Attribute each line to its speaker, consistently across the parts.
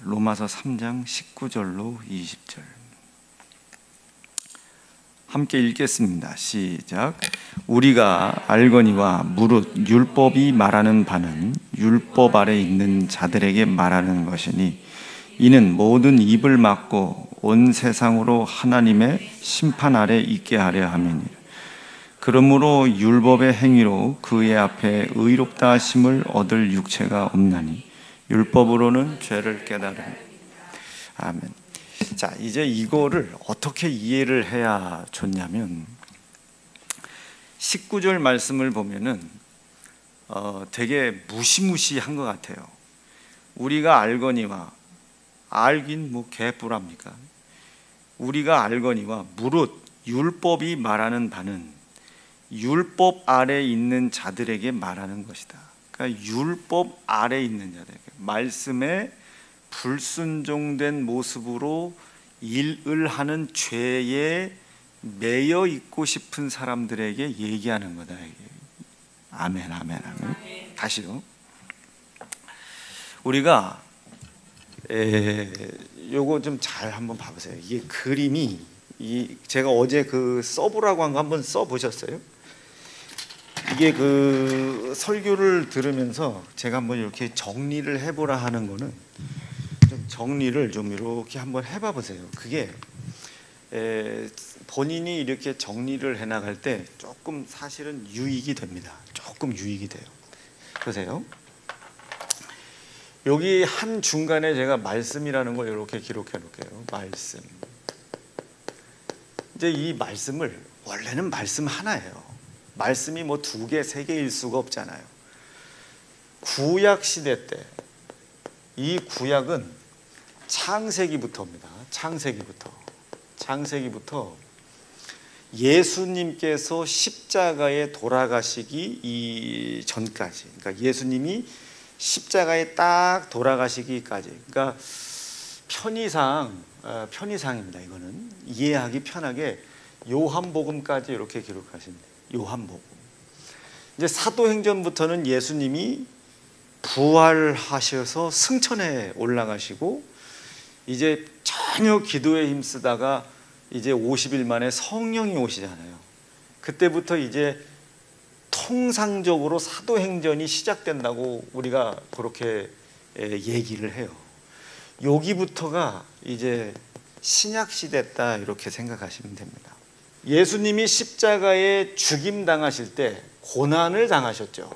Speaker 1: 로마서 3장 19절로 20절 함께 읽겠습니다. 시작. 우리가 알거니와 무릇 율법이 말하는 바는 율법 아래 있는 자들에게 말하는 것이니 이는 모든 입을 막고 온 세상으로 하나님의 심판 아래 있게 하려 함이니라. 그러므로 율법의 행위로 그의 앞에 의롭다 하심을 얻을 육체가 없나니 율법으로는 죄를 깨달으니. 아멘. 자, 이제 이거를 어떻게 이해를 해야 좋냐면 19절 말씀을 보면은 되게 무시무시한 것 같아요. 우리가 알거니와, 알긴 뭐 개뿔합니까? 우리가 알거니와 무릇 율법이 말하는 바는 율법 아래 있는 자들에게 말하는 것이다. 그러니까 율법 아래 있는 자들에게, 말씀에 불순종된 모습으로 일을 하는 죄에 매여 있고 싶은 사람들에게 얘기하는 거다. 아멘, 아멘, 아멘. 다시요. 우리가 요거 좀 잘 한번 봐보세요. 이게 그림이 제가 어제 그 써보라고 한 거 한번 써보셨어요? 이게 그 설교를 들으면서 제가 한번 이렇게 정리를 해보라 하는 거는 좀 정리를 좀 이렇게 한번 해봐 보세요. 그게 본인이 이렇게 정리를 해나갈 때 조금 사실은 유익이 됩니다. 조금 유익이 돼요. 보세요. 여기 한 중간에 제가 말씀이라는 걸 이렇게 기록해 놓을게요. 말씀. 이제 이 말씀을 원래는 말씀 하나예요. 말씀이 뭐 2개, 3개일 수가 없잖아요. 구약 시대 때 이 구약은 창세기부터입니다. 창세기부터 예수님께서 십자가에 돌아가시기 이전까지, 그러니까 예수님이 십자가에 딱 돌아가시기까지, 그러니까 편의상입니다. 이거는 이해하기 편하게 요한복음까지 이렇게 기록하십니다. 요한복음. 이제 사도행전부터는 예수님이 부활하셔서 승천에 올라가시고 이제 전혀 기도에 힘쓰다가 이제 50일 만에 성령이 오시잖아요. 그때부터 이제 통상적으로 사도행전이 시작된다고 우리가 그렇게 얘기를 해요. 여기부터가 이제 신약 시대다 이렇게 생각하시면 됩니다. 예수님이 십자가에 죽임 당하실 때 고난을 당하셨죠.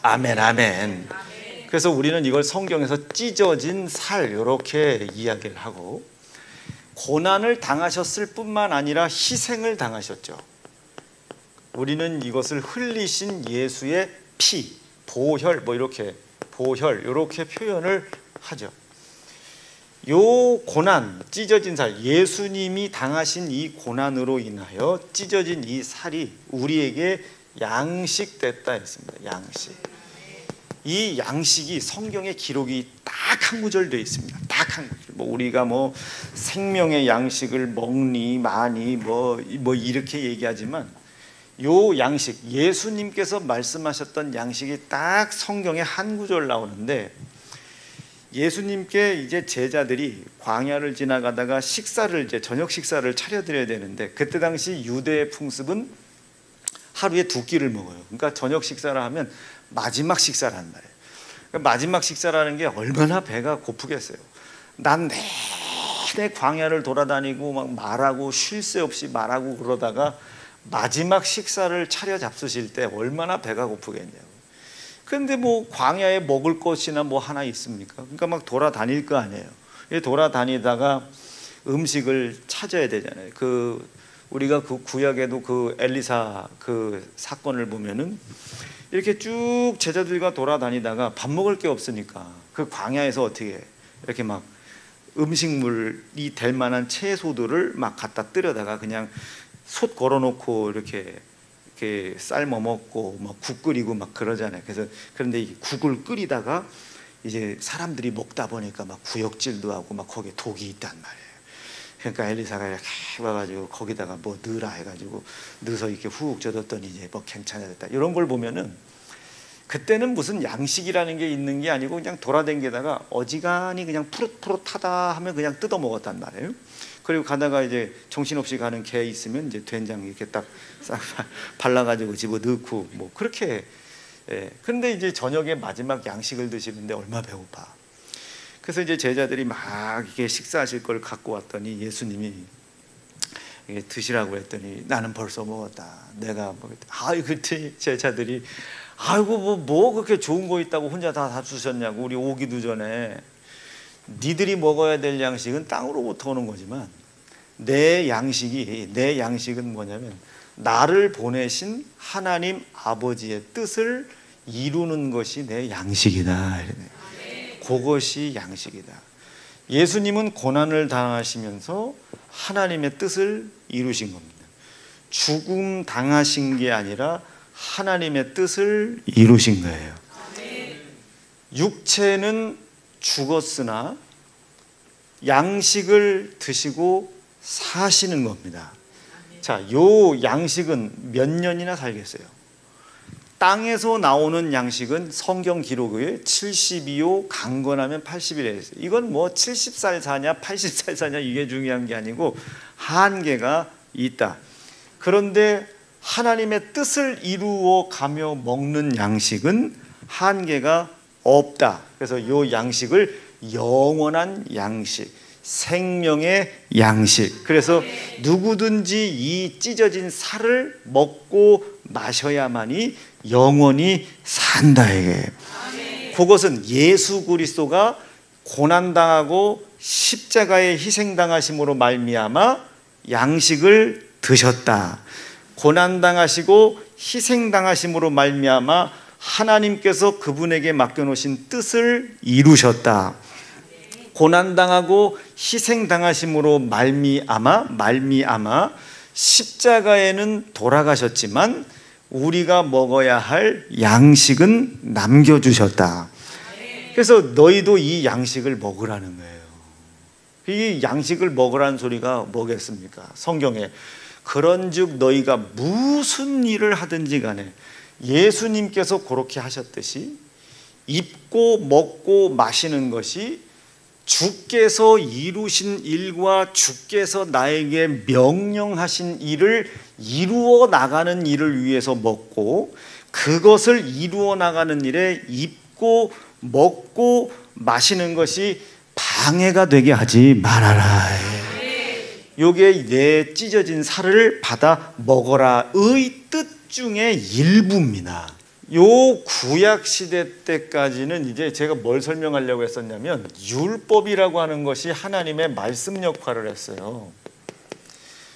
Speaker 1: 아멘, 아멘. 그래서 우리는 이걸 성경에서 찢어진 살 이렇게 이야기를 하고, 고난을 당하셨을 뿐만 아니라 희생을 당하셨죠. 우리는 이것을 흘리신 예수의 피, 보혈, 뭐 이렇게 보혈 이렇게 표현을 하죠. 요 고난, 찢어진 살, 예수님이 당하신 이 고난으로 인하여 찢어진 이 살이 우리에게 양식됐다 했습니다. 양식. 이 양식이 성경에 기록이 딱 한 구절 되어 있습니다. 딱 한 구절. 뭐 우리가 뭐 생명의 양식을 먹니 마니 뭐 이렇게 얘기하지만 요 양식, 예수님께서 말씀하셨던 양식이 딱 성경에 한 구절 나오는데, 예수님께 이제 제자들이 광야를 지나가다가 이제 저녁 식사를 차려드려야 되는데, 그때 당시 유대의 풍습은 하루에 2끼를 먹어요. 그러니까 저녁 식사를 하면 마지막 식사라는 말이에요. 그러니까 마지막 식사라는 게 얼마나 배가 고프겠어요. 난 내내 광야를 돌아다니고 막 말하고 쉴 새 없이 말하고 그러다가 마지막 식사를 차려 잡수실 때 얼마나 배가 고프겠냐고. 그런데 뭐 광야에 먹을 것이나 뭐 하나 있습니까? 그러니까 막 돌아다닐 거 아니에요. 돌아다니다가 음식을 찾아야 되잖아요. 우리가 그 구약에도 그 엘리사 그 사건을 보면은 이렇게 쭉 제자들과 돌아다니다가 밥 먹을 게 없으니까 그 광야에서 어떻게 이렇게 막 음식물이 될 만한 채소들을 막 갖다 뜨려다가 그냥 솥 걸어놓고 이렇게 삶아 먹고 막 국 끓이고 막 그러잖아요. 그런데 이 국을 끓이다가 이제 사람들이 먹다 보니까 막 구역질도 하고 막 거기에 독이 있단 말이에요. 그러니까 엘리사가 이렇게 와가지고 거기다가 뭐 넣으라 해가지고 넣어서 이렇게 훅 젖었더니 이제 뭐 괜찮아졌다. 이런 걸 보면은 그때는 무슨 양식이라는 게 있는 게 아니고 그냥 돌아다니다가 어지간히 그냥 푸릇푸릇하다 하면 그냥 뜯어 먹었단 말이에요. 그리고 가다가 이제 정신없이 가는 개 있으면 이제 된장 이렇게 딱 싹 발라가지고 집어 넣고 뭐 그렇게. 예. 그런데 이제 저녁에 마지막 양식을 드시는데 얼마 배고파. 그래서 이제 제자들이 막 이게 식사하실 걸 갖고 왔더니 예수님이 이게 드시라고 했더니 나는 벌써 먹었다. 내가 먹었다. 아이 그때 제자들이 아이고 뭐 그렇게 좋은 거 있다고 혼자 다 잡수셨냐고. 우리 오기도 전에 니들이 먹어야 될 양식은 땅으로부터 오는 거지만 내 양식은 뭐냐면 나를 보내신 하나님 아버지의 뜻을 이루는 것이 내 양식이다. 그것이 양식이다. 예수님은 고난을 당하시면서 하나님의 뜻을 이루신 겁니다. 죽음 당하신 게 아니라 하나님의 뜻을 이루신 거예요. 육체는 죽었으나 양식을 드시고 사시는 겁니다. 자, 요 양식은 몇 년이나 살겠어요? 땅에서 나오는 양식은 성경 기록에 72호 강건하면 80이라 했어요. 이건 뭐 70살 사냐 80살 사냐 이게 중요한 게 아니고 한계가 있다. 그런데 하나님의 뜻을 이루어 가며 먹는 양식은 한계가 없다. 그래서 요 양식을 영원한 양식, 생명의 양식. 그래서 누구든지 이 찢어진 살을 먹고 마셔야만이 영원히 산다. 이게 그것은 예수 그리스도가 고난당하고 십자가에 희생당하심으로 말미암아 양식을 드셨다. 고난당하시고 희생당하심으로 말미암아 하나님께서 그분에게 맡겨놓으신 뜻을 이루셨다. 고난당하고 희생당하심으로 말미암아 십자가에는 돌아가셨지만 우리가 먹어야 할 양식은 남겨주셨다. 그래서 너희도 이 양식을 먹으라는 거예요. 이 양식을 먹으라는 소리가 뭐겠습니까? 성경에 그런즉 너희가 무슨 일을 하든지 간에 예수님께서 그렇게 하셨듯이 입고 먹고 마시는 것이 주께서 이루신 일과 주께서 나에게 명령하신 일을 이루어 나가는 일을 위해서 먹고 그것을 이루어 나가는 일에 입고 먹고 마시는 것이 방해가 되게 하지 말아라. 요게 내 찢어진 살을 받아 먹어라의 뜻 중에 일부입니다. 요 구약 시대 때까지는 이제 제가 뭘 설명하려고 했었냐면 율법이라고 하는 것이 하나님의 말씀 역할을 했어요.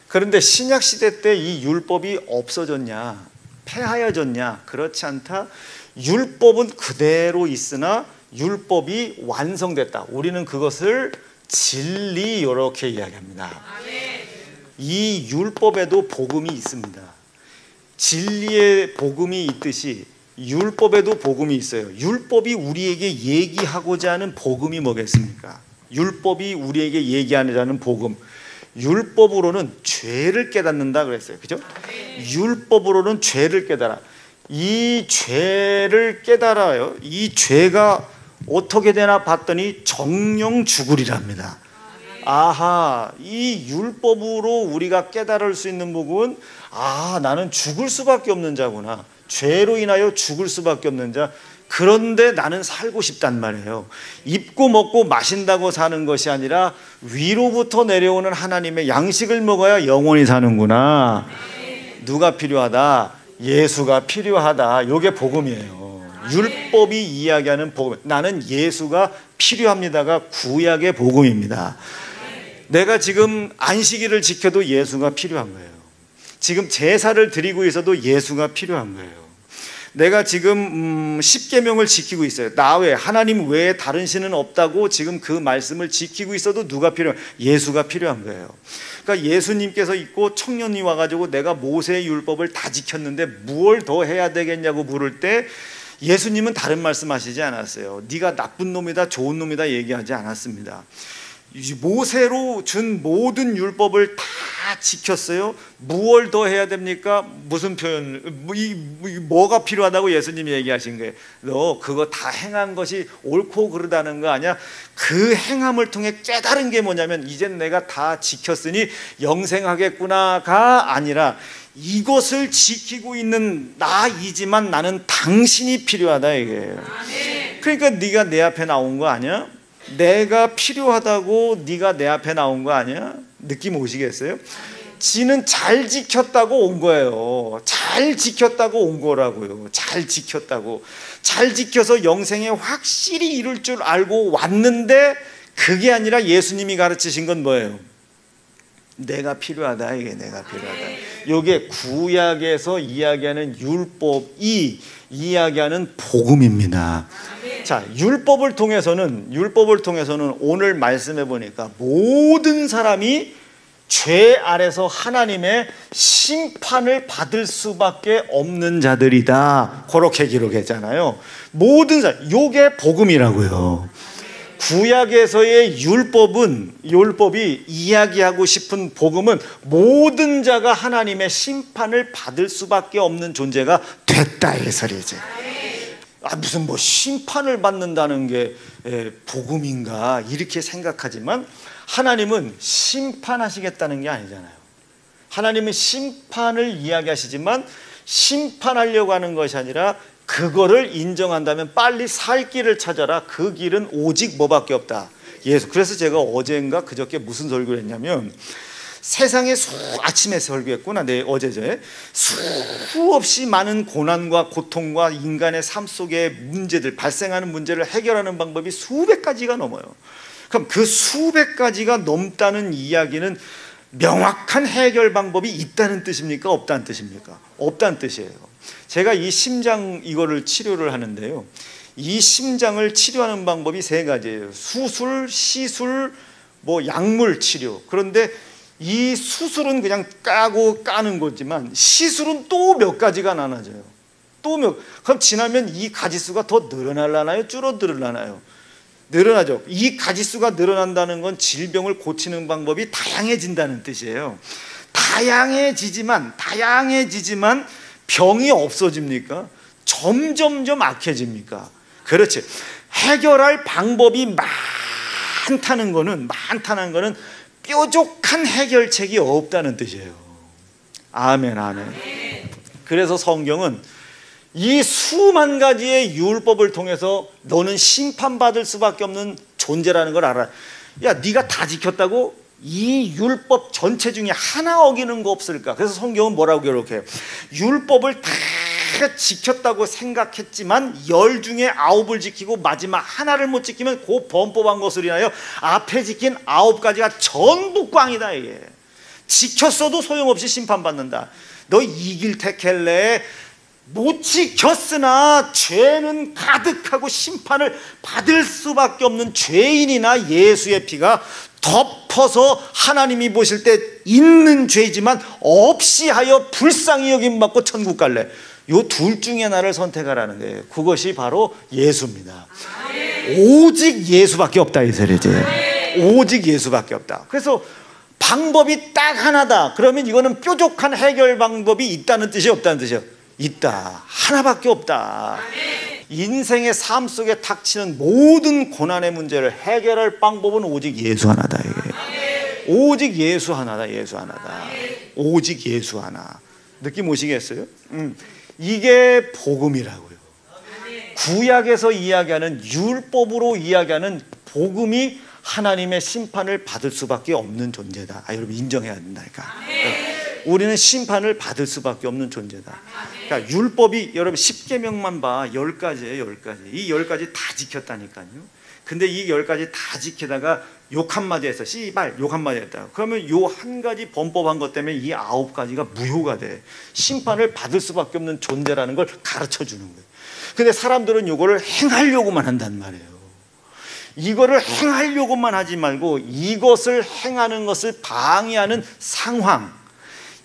Speaker 1: 그런데 신약 시대 때 이 율법이 없어졌냐, 폐하여졌냐? 그렇지 않다. 율법은 그대로 있으나 율법이 완성됐다. 우리는 그것을 진리 이렇게 이야기합니다. 이 율법에도 복음이 있습니다. 진리의 복음이 있듯이 율법에도 복음이 있어요. 율법이 우리에게 얘기하고자 하는 복음이 뭐겠습니까? 율법이 우리에게 얘기하는 복음. 율법으로는 죄를 깨닫는다 그랬어요. 그죠? 율법으로는 죄를 깨달아. 이 죄를 깨달아요. 이 죄가 어떻게 되나 봤더니 정령 죽으리랍니다. 아하, 이 율법으로 우리가 깨달을 수 있는 부분, 아, 나는 죽을 수밖에 없는 자구나. 죄로 인하여 죽을 수밖에 없는 자. 그런데 나는 살고 싶단 말이에요. 입고 먹고 마신다고 사는 것이 아니라 위로부터 내려오는 하나님의 양식을 먹어야 영원히 사는구나. 누가 필요하다? 예수가 필요하다. 이게 복음이에요. 율법이 이야기하는 복음. 나는 예수가 필요합니다가 구약의 복음입니다. 내가 지금 안식일을 지켜도 예수가 필요한 거예요. 지금 제사를 드리고 있어도 예수가 필요한 거예요. 내가 지금 십계명을 지키고 있어요. 나 외에, 하나님 외에 다른 신은 없다고 지금 그 말씀을 지키고 있어도 누가 필요해요? 예수가 필요한 거예요. 그러니까 예수님께서 있고 청년이 와가지고 내가 모세의 율법을 다 지켰는데 무엇을 더 해야 되겠냐고 물을 때 예수님은 다른 말씀하시지 않았어요. 네가 나쁜 놈이다 좋은 놈이다 얘기하지 않았습니다. 모세로 준 모든 율법을 다 지켰어요. 무얼 더 해야 됩니까? 무슨 표현, 뭐가 필요하다고 예수님이 얘기하신 거예요? 너 그거 다 행한 것이 옳고 그르다는 거 아니야? 그 행함을 통해 깨달은 게 뭐냐면 이젠 내가 다 지켰으니 영생하겠구나가 아니라 이것을 지키고 있는 나이지만 나는 당신이 필요하다 이게요. 그러니까 네가 내 앞에 나온 거 아니야? 내가 필요하다고 네가 내 앞에 나온 거 아니야? 느낌 오시겠어요? 지는 잘 지켰다고 온 거예요. 잘 지켰다고 온 거라고요. 잘 지켰다고. 잘 지켜서 영생에 확실히 이룰 줄 알고 왔는데 그게 아니라 예수님이 가르치신 건 뭐예요? 내가 필요하다. 이게 내가 필요하다. 이게 구약에서 이야기하는 율법이 이야기하는 복음입니다. 자, 율법을 통해서는 오늘 말씀해 보니까 모든 사람이 죄 아래서 하나님의 심판을 받을 수밖에 없는 자들이다. 그렇게 기록했잖아요. 모든 사람, 요게 복음이라고요. 구약에서의 율법이 이야기하고 싶은 복음은 모든 자가 하나님의 심판을 받을 수밖에 없는 존재가 됐다 이 소리지. 무슨 심판을 받는다는 게 복음인가 이렇게 생각하지만 하나님은 심판하시겠다는 게 아니잖아요. 하나님은 심판을 이야기하시지만 심판하려고 하는 것이 아니라 그거를 인정한다면 빨리 살 길을 찾아라. 그 길은 오직 뭐밖에 없다. 예수. 그래서 제가 어제인가 그저께 무슨 설교를 했냐면 세상에 아침에 설교했구나. 어제죠. 수없이 많은 고난과 고통과 인간의 삶 속에 문제들, 발생하는 문제를 해결하는 방법이 수백 가지가 넘어요. 그럼 그 수백 가지가 넘다는 이야기는 명확한 해결 방법이 있다는 뜻입니까? 없다는 뜻입니까? 없다는 뜻이에요. 제가 이 심장 이거를 치료를 하는데요. 이 심장을 치료하는 방법이 세 가지예요. 수술, 시술, 약물 치료. 그런데 이 수술은 그냥 까는 거지만 시술은 또 몇 가지가 나눠져요. 그럼 지나면 이 가지수가 더 늘어나려나요? 줄어들려나요? 늘어나죠. 이 가지수가 늘어난다는 건 질병을 고치는 방법이 다양해진다는 뜻이에요. 다양해지지만 병이 없어집니까? 점점점 악해집니까? 그렇지. 해결할 방법이 많다는 거는 뾰족한 해결책이 없다는 뜻이에요. 아멘, 아멘. 그래서 성경은 이 수만 가지의 율법을 통해서 너는 심판받을 수밖에 없는 존재라는 걸 알아. 야, 네가 다 지켰다고? 이 율법 전체 중에 하나 어기는 거 없을까? 그래서 성경은 뭐라고 기록해요? 율법을 다 지켰다고 생각했지만 10 중에 9을 지키고 마지막 하나를 못 지키면 그 범법한 것을 인하여 앞에 지킨 9가지가 전부 꽝이다. 이게 지켰어도 소용없이 심판받는다. 너 이 길 택할래? 못 지켰으나 죄는 가득하고 심판을 받을 수밖에 없는 죄인이나 예수의 피가 덮어서 하나님이 보실 때 있는 죄지만 없이 하여 불쌍히 여김받고 천국 갈래. 요 둘 중에 하나를 선택하라는 거예요. 그것이 바로 예수입니다. 오직 예수밖에 없다 이 소리지. 오직 예수밖에 없다. 그래서 방법이 딱 하나다. 그러면 이거는 뾰족한 해결 방법이 있다는 뜻이 없다는 뜻이에요. 있다. 하나밖에 없다. 인생의 삶 속에 닥치는 모든 고난의 문제를 해결할 방법은 오직 예수 하나다. 이게. 오직 예수 하나다. 예수 하나다. 오직 예수 하나. 느낌 오시겠어요? 이게 복음이라고요. 구약에서 이야기하는 율법으로 이야기하는 복음이 하나님의 심판을 받을 수밖에 없는 존재다. 여러분 인정해야 된다니까. 우리는 심판을 받을 수밖에 없는 존재다. 그러니까 율법이 여러분 10계명만 봐. 10가지예요. 10가지. 이 10가지 다 지켰다니까요. 근데 이 10가지 다 지키다가 욕 한마디 해서 씨발 욕 한마디 했다. 그러면 요 한 가지 범법한 것 때문에 이 9가지가 무효가 돼. 심판을 받을 수밖에 없는 존재라는 걸 가르쳐 주는 거예요. 근데 사람들은 요거를 행하려고만 한단 말이에요. 이거를 행하려고만 하지 말고 이것을 행하는 것을 방해하는 상황,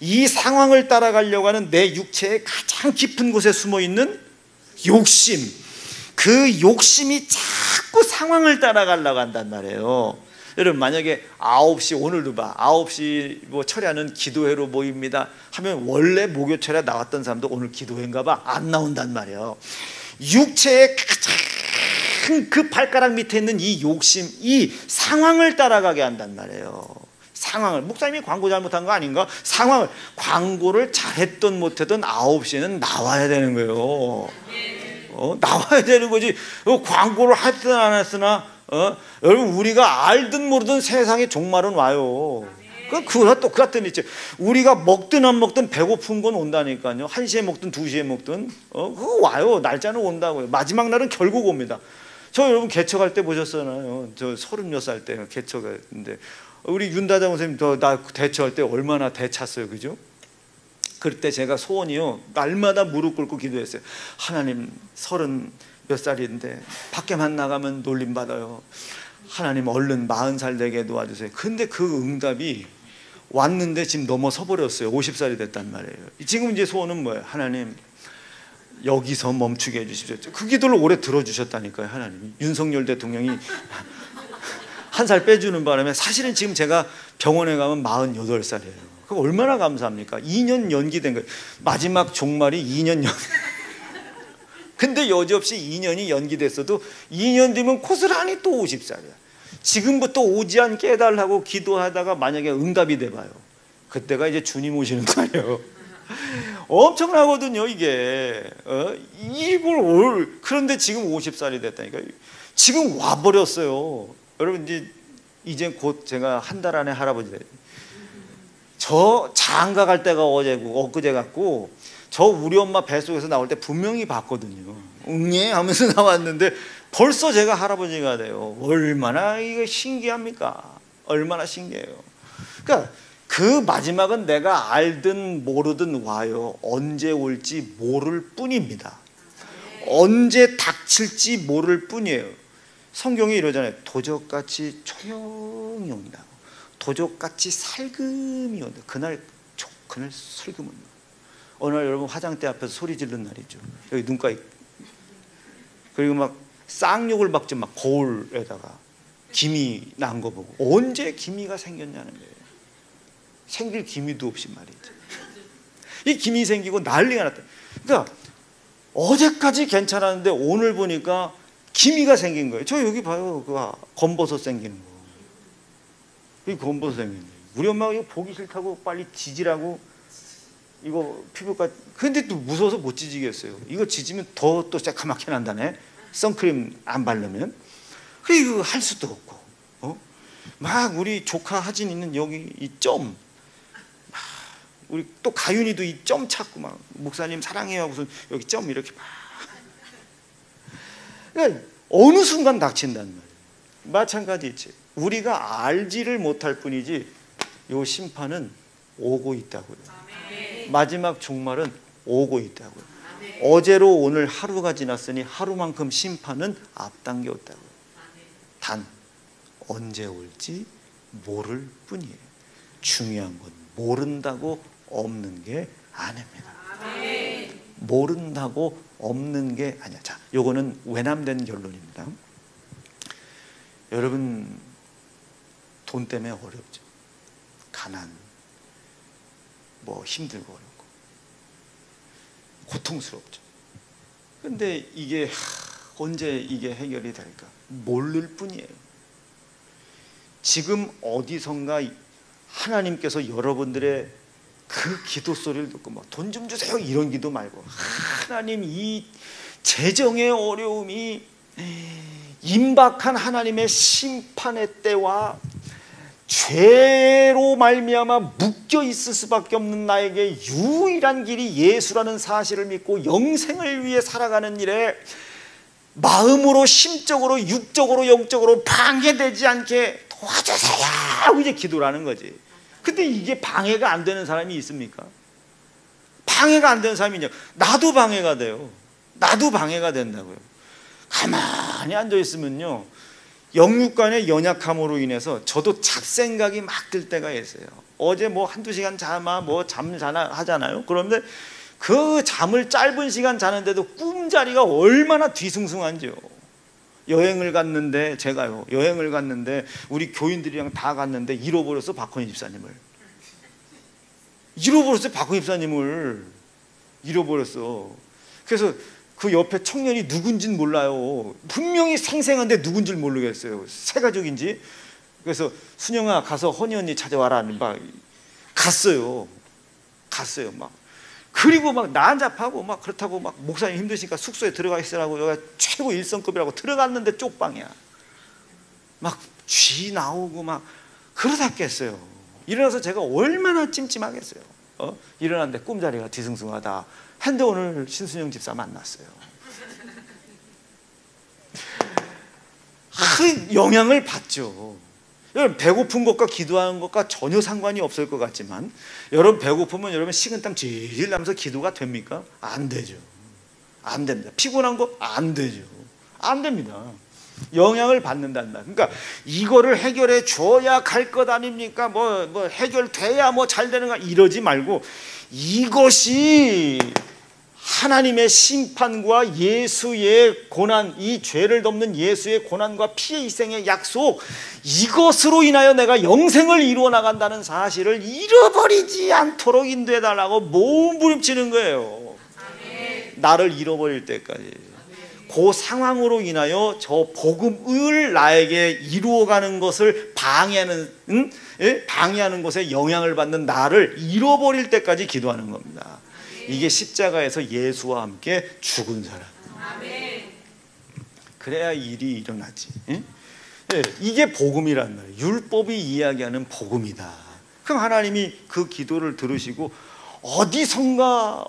Speaker 1: 이 상황을 따라가려고 하는 내 육체의 가장 깊은 곳에 숨어있는 욕심, 그 욕심이 자꾸 상황을 따라가려고 한단 말이에요. 여러분 만약에 9시 오늘도 봐 9시 뭐 철야는 기도회로 모입니다 하면 원래 목요 철야 나왔던 사람도 오늘 기도회인가 봐 안 나온단 말이에요. 육체의 가장 그 발가락 밑에 있는 이 욕심, 이 상황을 따라가게 한단 말이에요. 상황을. 목사님이 광고 잘못한 거 아닌가? 상황을. 광고를 잘했던 못했던 9시에는 나와야 되는 거예요. 나와야 되는 거지. 광고를 했든 안 했으나 여러분 우리가 알든 모르든 세상에 종말은 와요. 그거나 똑같은 있죠. 우리가 먹든 안 먹든 배고픈 건 온다니까요. 1시에 먹든 2시에 먹든 그거 와요. 날짜는 온다고요. 마지막 날은 결국 옵니다. 저 여러분 개척할 때 보셨잖아요. 저 36살 때 개척했는데 우리 윤다장 선생님 나 대처할 때 얼마나 대찼어요, 그죠? 그때 제가 소원이요 날마다 무릎 꿇고 기도했어요. 하나님 30 몇 살인데 밖에만 나가면 놀림 받아요. 하나님 얼른 40살 되게 도와주세요. 근데 그 응답이 왔는데 지금 넘어서 버렸어요. 50살이 됐단 말이에요. 지금 이제 소원은 뭐예요? 하나님 여기서 멈추게 해주십시오. 그 기도를 오래 들어주셨다니까요. 하나님이. 윤석열 대통령이 1살 빼주는 바람에 사실은 지금 제가 병원에 가면 48살이에요. 그럼 얼마나 감사합니까? 2년 연기된 거예요. 마지막 종말이 2년 연. 근데 여지없이 2년이 연기됐어도 2년 뒤면 고스란히 또 50살이야. 지금부터 오지 않게 해달라고 기도하다가 만약에 응답이 돼봐요. 그때가 이제 주님 오시는 거예요. 엄청나거든요 이게. 그런데 지금 50살이 됐다니까. 지금 와버렸어요. 여러분 이제 곧 제가 한 달 안에 할아버지 돼요. 저 장가 갈 때가 엊그제 같고 저 우리 엄마 뱃속에서 나올 때 분명히 봤거든요. 응예 하면서 나왔는데 벌써 제가 할아버지가 돼요. 얼마나 이거 신기합니까? 얼마나 신기해요. 그러니까 그 마지막은 내가 알든 모르든 와요. 언제 올지 모를 뿐입니다. 언제 닥칠지 모를 뿐이에요. 성경이 이러잖아요. 도적같이 조용히 온다고. 도적같이 살금이 온다. 그날 슬금 온다. 어느 날 여러분 화장대 앞에서 소리 지르는 날이죠. 여기 눈가에. 그리고 막 쌍욕을 박지 막 거울에다가 기미 난 거 보고 언제 기미가 생겼냐는 거예요. 생길 기미도 없이 말이죠. 이 기미 생기고 난리가 났다. 그러니까 어제까지 괜찮았는데 오늘 보니까 기미가 생긴 거예요. 저 여기 봐요. 그 검버섯 생기는 거. 이 검버섯 생기는 거예요. 우리 엄마가 이거 보기 싫다고 빨리 지지라고 이거 피부과. 근데 또 무서워서 못 지지겠어요. 이거 지지면 더 또 새카맣게 난다네. 선크림 안 바르면. 그리고 할 수도 없고. 막 우리 조카 하진이는 여기 이 점. 우리 또 가윤이도 이 점 찾고 막 목사님 사랑해요 하고서 여기 점 이렇게 막. 그러니까 어느 순간 닥친단 말이에요. 마찬가지지. 우리가 알지를 못할 뿐이지 요 심판은 오고 있다고요. 마지막 종말은 오고 있다고요. 어제로 오늘 하루가 지났으니 하루만큼 심판은 앞당겼다고요. 단 언제 올지 모를 뿐이에요. 중요한 건 모른다고 없는 게 아닙니다. 모른다고 없는 게 아니야. 자, 요거는 외람된 결론입니다. 여러분 돈 때문에 어렵죠. 가난, 뭐 힘들고 어렵고 고통스럽죠. 근데 이게 언제 이게 해결이 될까? 모를 뿐이에요. 지금 어디선가 하나님께서 여러분들의 그 기도 소리를 듣고 막 돈 좀 주세요 이런 기도 말고 하나님 이 재정의 어려움이 임박한 하나님의 심판의 때와 죄로 말미암아 묶여 있을 수밖에 없는 나에게 유일한 길이 예수라는 사실을 믿고 영생을 위해 살아가는 일에 마음으로 심적으로 육적으로 영적으로 방해되지 않게 도와주세요 하고 이제 기도를 하는 거지. 근데 이게 방해가 안 되는 사람이 있습니까? 방해가 안 되는 사람이냐? 나도 방해가 돼요. 나도 방해가 된다고요. 가만히 앉아 있으면요 영육간의 연약함으로 인해서 저도 잡생각이 막 들 때가 있어요. 어제 뭐 한두 시간 자마 뭐 잠 자나 하잖아요. 그런데 그 잠을 짧은 시간 자는데도 꿈자리가 얼마나 뒤숭숭한지요. 여행을 갔는데, 제가요 여행을 갔는데 우리 교인들이랑 다 갔는데 잃어버렸어. 박헌희 집사님을 잃어버렸어요. 박헌희 집사님을 잃어버렸어. 그래서 그 옆에 청년이 누군진 몰라요. 분명히 생생한데 누군지 모르겠어요. 새 가족인지. 그래서 순영아 가서 헌희 언니 찾아와라. 막 갔어요. 막 그리고 막 난잡하고 막 그렇다고 막 목사님 힘드시니까 숙소에 들어가 있으라고, 여기가 최고 1성급이라고 들어갔는데 쪽방이야. 막 쥐 나오고 막 그러다겠어요. 일어나서 제가 얼마나 찜찜하겠어요. 일어났는데 꿈자리가 뒤숭숭하다. 한데 오늘 신순영 집사 만났어요. 영향을 받죠. 여러분 배고픈 것과 기도하는 것과 전혀 상관이 없을 것 같지만, 여러분 배고프면 여러분 식은땀 질질 나면서 기도가 됩니까? 안 되죠. 안 됩니다. 피곤한 거 안 되죠. 안 됩니다. 영향을 받는단 말. 그러니까 이거를 해결해 줘야 갈 것 아닙니까? 뭐 해결돼야 뭐 잘 되는 거, 이러지 말고 이것이 하나님의 심판과 예수의 고난, 이 죄를 덮는 예수의 고난과 피의 희생의 약속, 이것으로 인하여 내가 영생을 이루어 나간다는 사실을 잃어버리지 않도록 인도해달라고 몸부림치는 거예요. 나를 잃어버릴 때까지. 그 상황으로 인하여 저 복음을 나에게 이루어가는 것을 방해하는 것에 영향을 받는 나를 잃어버릴 때까지 기도하는 겁니다. 이게 십자가에서 예수와 함께 죽은 사람. 그래야 일이 일어나지. 이게 복음이란 말이에요. 율법이 이야기하는 복음이다. 그럼 하나님이 그 기도를 들으시고 어디선가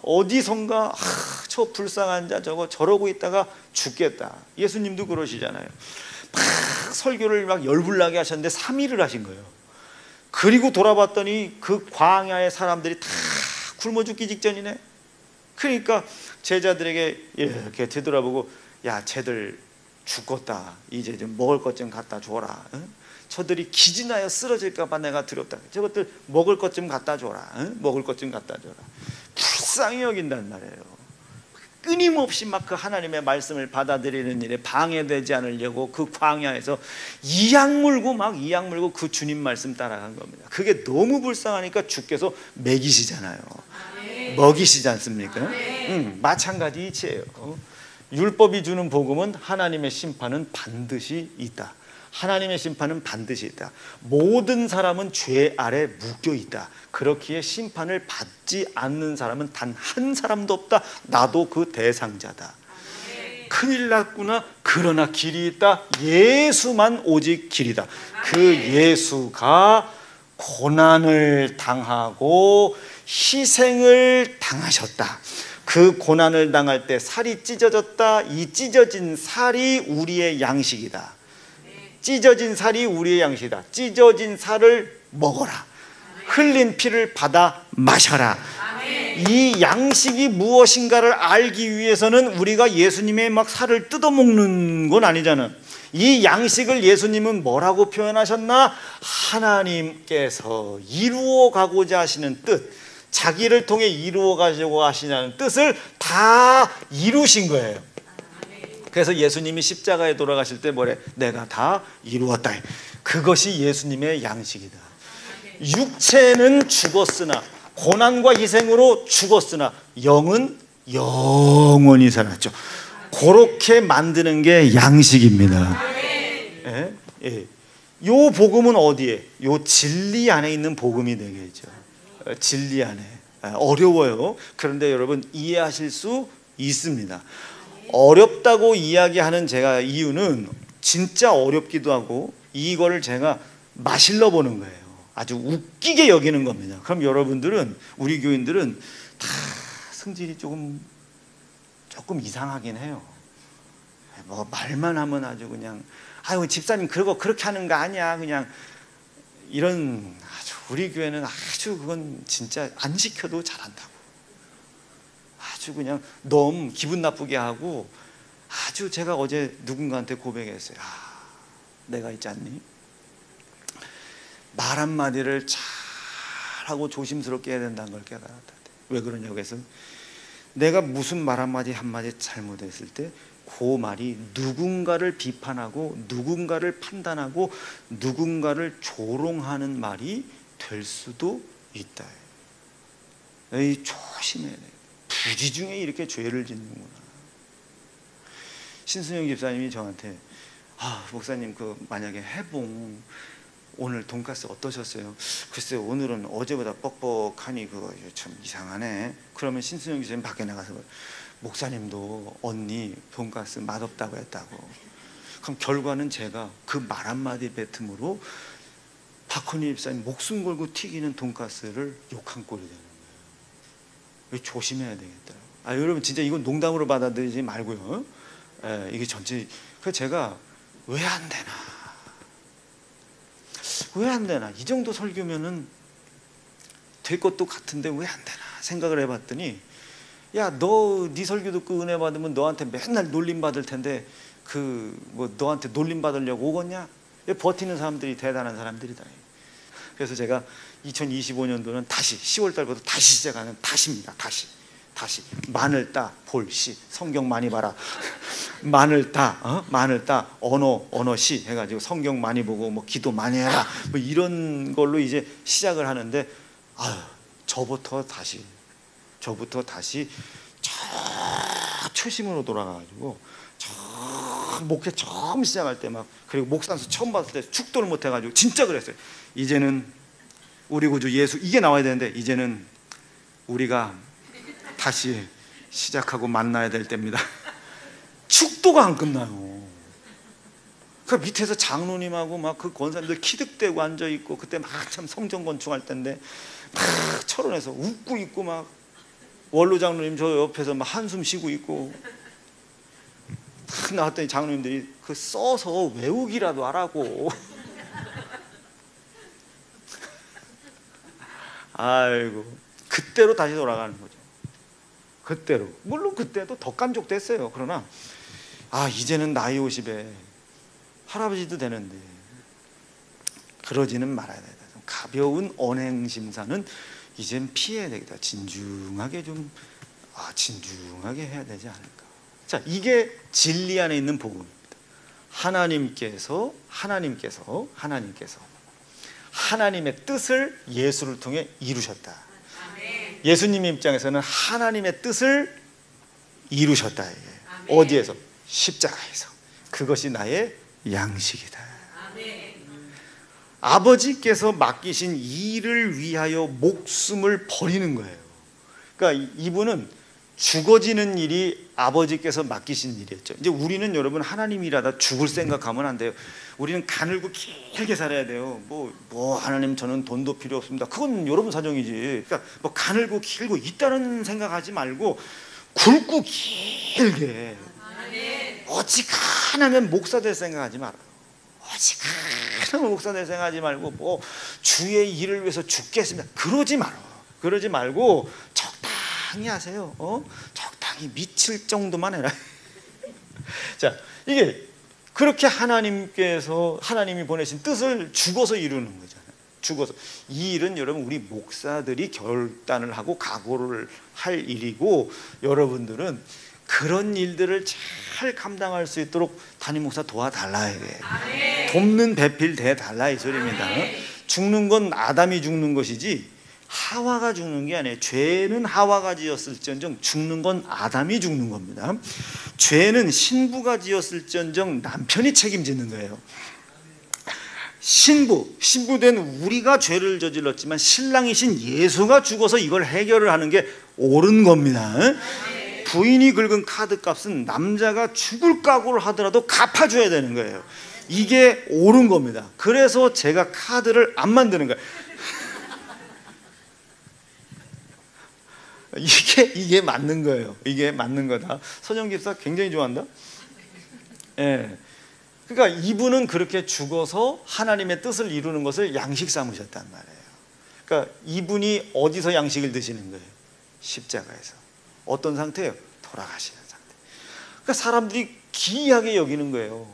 Speaker 1: 저 불쌍한 자 저러고 있다가 죽겠다. 예수님도 그러시잖아요. 막 설교를 막 열불나게 하셨는데 3일을 하신 거예요. 그리고 돌아봤더니 그 광야의 사람들이 다 굶어 죽기 직전이네. 그러니까 제자들에게 이렇게 되돌아보고, 야 쟤들 죽겠다. 이제 좀 먹을 것 좀 갖다 줘라. 저들이 기진하여 쓰러질까 봐 내가 두렵다. 저것들 먹을 것 좀 갖다 줘라. 먹을 것 좀 갖다 줘라. 불쌍히 여긴단 말이에요. 끊임없이 막 그 하나님의 말씀을 받아들이는 일에 방해되지 않으려고 그 광야에서 이악 물고 그 주님 말씀 따라간 겁니다. 그게 너무 불쌍하니까 주께서 먹이시잖아요. 먹이시지 않습니까? 마찬가지 이치예요. 율법이 주는 복음은 하나님의 심판은 반드시 있다. 하나님의 심판은 반드시 있다. 모든 사람은 죄 아래 묶여 있다. 그렇기에 심판을 받지 않는 사람은 단 한 사람도 없다. 나도 그 대상자다. 큰일 났구나. 그러나 길이 있다. 예수만 오직 길이다. 그 예수가 고난을 당하고 희생을 당하셨다. 그 고난을 당할 때 살이 찢어졌다. 이 찢어진 살이 우리의 양식이다. 찢어진 살이 우리의 양식이다. 찢어진 살을 먹어라. 흘린 피를 받아 마셔라. 이 양식이 무엇인가를 알기 위해서는 우리가 예수님의 막 살을 뜯어먹는 건 아니잖아. 이 양식을 예수님은 뭐라고 표현하셨나? 하나님께서 이루어 가고자 하시는 뜻, 자기를 통해 이루어 가려고 하시냐는 뜻을 다 이루신 거예요. 그래서 예수님이 십자가에 돌아가실 때 뭐래? 내가 다 이루었다. 그것이 예수님의 양식이다. 육체는 죽었으나, 고난과 희생으로 죽었으나 영은 영원히 살았죠. 그렇게 만드는 게 양식입니다. 요 복음은 어디에? 요 진리 안에 있는 복음이 되겠죠. 진리 안에. 어려워요. 그런데 여러분 이해하실 수 있습니다. 어렵다고 이야기하는 제가 이유는 진짜 어렵기도 하고 이거를 제가 마실러 보는 거예요. 아주 웃기게 여기는 겁니다. 그럼 여러분들은, 우리 교인들은 다 성질이 조금 이상하긴 해요. 뭐 말만 하면 아주 그냥 아유 집사님 그렇게 하는 거 아니야. 그냥 이런, 아주 우리 교회는 아주 그건 진짜 안 시켜도 잘한다고. 아주 그냥 너무 기분 나쁘게 하고, 아주 제가 어제 누군가한테 고백했어요. 내가 있지 않니? 말 한마디를 잘하고 조심스럽게 해야 된다는 걸 깨달았다. 왜 그러냐고 해서 내가 무슨 말 한마디 잘못했을 때 그 말이 누군가를 비판하고 누군가를 판단하고 누군가를 조롱하는 말이 될 수도 있다. 에이, 조심해야 돼. 부지 중에 이렇게 죄를 짓는구나. 신순영 집사님이 저한테 목사님 만약에 해봉 오늘 돈가스 어떠셨어요? 글쎄요, 오늘은 어제보다 뻑뻑하니 그거 참 이상하네. 그러면 신순영 집사님 밖에 나가서 목사님도 언니 돈가스 맛없다고 했다고. 그럼 결과는 제가 그 말 한마디 뱉음으로 박헌희 집사님 목숨 걸고 튀기는 돈가스를 욕한 꼴이 되는 거예요. 조심해야 되겠다. 여러분 진짜 이건 농담으로 받아들이지 말고요. 이게 전체. 그래서 제가 왜 안 되나? 왜 안 되나? 이 정도 설교면은 될 것도 같은데 왜 안 되나 생각을 해봤더니, 야, 네 설교 듣고 은혜 받으면 너한테 맨날 놀림 받을 텐데 너한테 놀림 받으려고 오겠냐? 버티는 사람들이 대단한 사람들이다. 그래서 제가 2025년도는 다시 10월 달부터 다시 시작하는 다시입니다. 다시 마늘 따 볼시 성경 많이 봐라. 마늘 따 언어시 해가지고 성경 많이 보고 기도 많이 해라. 이런 걸로 이제 시작을 하는데 저부터 다시 초심으로 돌아가가지고 목회 처음 시작할 때 그리고 목산수 처음 봤을 때 축도를 못 해가지고 진짜 그랬어요. 이제는 우리 구주 예수 이게 나와야 되는데 이제는 우리가 다시 시작하고 만나야 될 때입니다. 축도가 안 끝나요. 그 밑에서 장로님하고 그 권사님들 키득대고 앉아 있고, 그때 참 성전 건축할 때인데 철원에서 웃고 있고 원로 장로님 저 옆에서 한숨 쉬고 있고, 나왔더니 장로님들이 써서 외우기라도 하라고. 아이고, 그때로 다시 돌아가는 거죠. 그때로. 물론 그때도 덕간족됐어요. 그러나 이제는 나이 50에 할아버지도 되는데 그러지는 말아야 되다. 가벼운 언행심사는 이젠 피해야 되겠다. 진중하게 진중하게 해야 되지 않을까. 자, 이게 진리 안에 있는 복음입니다. 하나님께서 하나님의 뜻을 예수를 통해 이루셨다. 예수님 입장에서는 하나님의 뜻을 이루셨다. 어디에서? 십자가에서. 그것이 나의 양식이다. 아버지께서 맡기신 일을 위하여 목숨을 버리는 거예요. 그러니까 이분은 죽어지는 일이 아버지께서 맡기신 일이었죠. 이제 우리는 여러분 하나님 일하다 죽을 생각하면 안 돼요. 우리는 가늘고 길게 살아야 돼요. 하나님 저는 돈도 필요 없습니다. 그건 여러분 사정이지. 그러니까 가늘고 길고 있다는 생각하지 말고 굵고 길게. 어지간하면 목사 될 생각하지 말아요. 어지간하면 목사 될 생각하지 말고 주의 일을 위해서 죽겠습니다. 그러지 말고 적당히 하세요. 적당히 미칠 정도만 해라. 자, 이게 그렇게 하나님이 보내신 뜻을 죽어서 이루는 거잖아요. 죽어서. 이 일은 여러분 우리 목사들이 결단을 하고 각오를 할 일이고, 여러분들은 그런 일들을 잘 감당할 수 있도록 담임 목사 도와달라. 돕는 배필 대달라 이 소리입니다. 죽는 건 아담이 죽는 것이지 하와가 죽는 게 아니에요. 죄는 하와가 지었을지언정 죽는 건 아담이 죽는 겁니다. 죄는 신부가 지었을지언정 남편이 책임지는 거예요. 신부된 우리가 죄를 저질렀지만 신랑이신 예수가 죽어서 이걸 해결을 하는 게 옳은 겁니다. 부인이 긁은 카드값은 남자가 죽을 각오를 하더라도 갚아줘야 되는 거예요. 이게 옳은 겁니다. 그래서 제가 카드를 안 만드는 거예요. 이게 맞는 거예요. 이게 맞는 거다. 선영 집사 굉장히 좋아한다. 그러니까 이분은 그렇게 죽어서 하나님의 뜻을 이루는 것을 양식 삼으셨단 말이에요. 그러니까 이분이 어디서 양식을 드시는 거예요? 십자가에서. 어떤 상태예요? 돌아가시는 상태. 그러니까 사람들이 기이하게 여기는 거예요.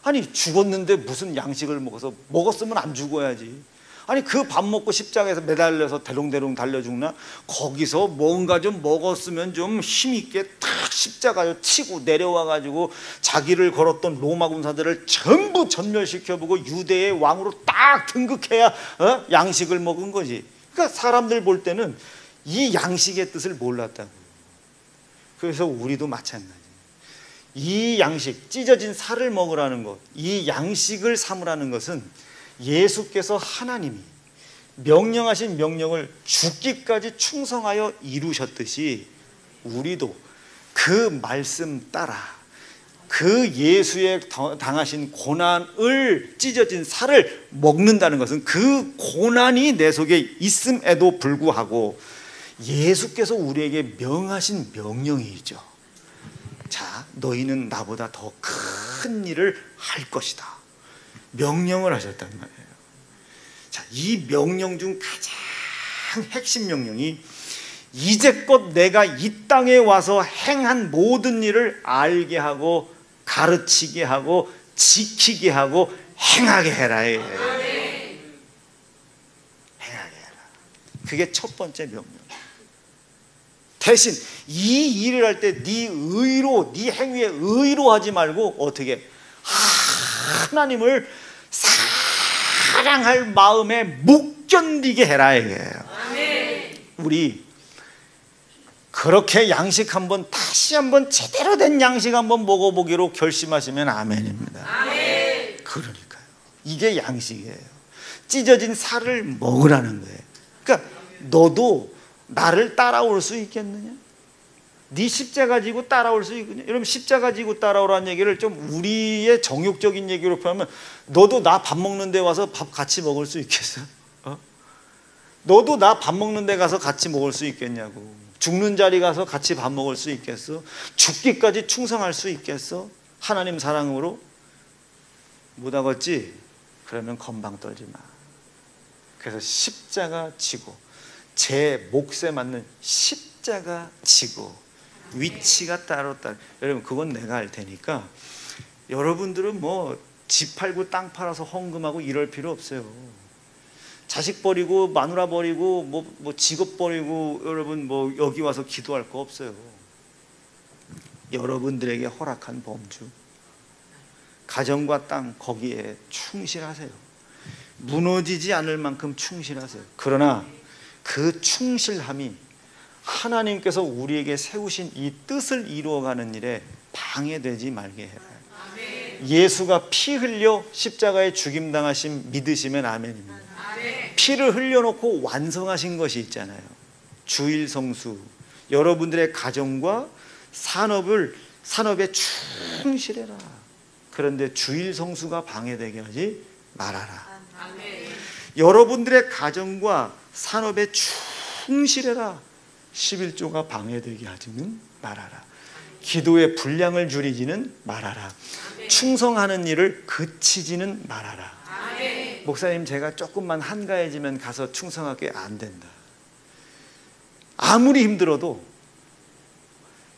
Speaker 1: 아니 죽었는데 무슨 양식을 먹었으면 안 죽어야지. 아니 그 밥 먹고 십자가에서 매달려서 대롱대롱 달려 죽나? 거기서 뭔가 좀 먹었으면 좀 힘있게 탁 십자가를 치고 내려와 가지고 자기를 걸었던 로마 군사들을 전부 전멸시켜보고 유대의 왕으로 딱 등극해야 양식을 먹은 거지. 그러니까 사람들 볼 때는 이 양식의 뜻을 몰랐다고. 그래서 우리도 마찬가지. 이 양식, 찢어진 살을 먹으라는 것, 이 양식을 삼으라는 것은 예수께서 하나님이 명령하신 명령을 죽기까지 충성하여 이루셨듯이 우리도 그 말씀 따라 그 예수의 당하신 고난을, 찢어진 살을 먹는다는 것은 그 고난이 내 속에 있음에도 불구하고 예수께서 우리에게 명하신 명령이죠. 자, 너희는 나보다 더 큰 일을 할 것이다. 명령을 하셨단 말이에요. 자, 이 명령 중 가장 핵심 명령이 이제껏 내가 이 땅에 와서 행한 모든 일을 알게 하고 가르치게 하고 지키게 하고 행하게 해라. 행하게 해라. 그게 첫 번째 명령. 대신 이 일을 할 때 네 의로, 네 행위에 의로 하지 말고 어떻게 하나님을 사랑할 마음에 못 견디게 해라 이거예요. 우리 그렇게 양식 한번 다시 한번 제대로 된 양식 한번 먹어보기로 결심하시면 아멘입니다. 아멘. 그러니까요. 이게 양식이에요. 찢어진 살을 먹으라는 거예요. 그러니까 너도 나를 따라올 수 있겠느냐? 네 십자가 지고 따라올 수 있겠냐? 여러분 십자가 지고 따라오라는 얘기를 좀 우리의 정욕적인 얘기로 표현하면 너도 나 밥 먹는 데 와서 밥 같이 먹을 수 있겠어? 너도 나 밥 먹는 데 가서 같이 먹을 수 있겠냐고. 죽는 자리 가서 같이 밥 먹을 수 있겠어? 죽기까지 충성할 수 있겠어? 하나님 사랑으로? 못하겠지? 그러면 건방 떨지 마. 그래서 십자가 지고 제 몫에 맞는 십자가 지고 위치가 따로. 여러분 그건 내가 할 테니까 여러분들은 뭐 집 팔고 땅 팔아서 헌금하고 이럴 필요 없어요. 자식 버리고 마누라 버리고 뭐 직업 버리고 여러분 뭐 여기 와서 기도할 거 없어요. 여러분들에게 허락한 범주 가정과 땅 거기에 충실하세요. 무너지지 않을 만큼 충실하세요. 그러나 그 충실함이 하나님께서 우리에게 세우신 이 뜻을 이루어가는 일에 방해되지 말게 해라. 예수가 피 흘려 십자가에 죽임당하신 믿으시면 아멘입니다. 피를 흘려놓고 완성하신 것이 있잖아요. 주일성수. 여러분들의 가정과 산업에 충실해라. 그런데 주일성수가 방해되게 하지 말아라. 여러분들의 가정과 산업에 충실해라. 11조가 방해되게 하지는 말아라. 기도의 분량을 줄이지는 말아라. 충성하는 일을 그치지는 말아라. 목사님 제가 조금만 한가해지면 가서 충성하게 안 된다. 아무리 힘들어도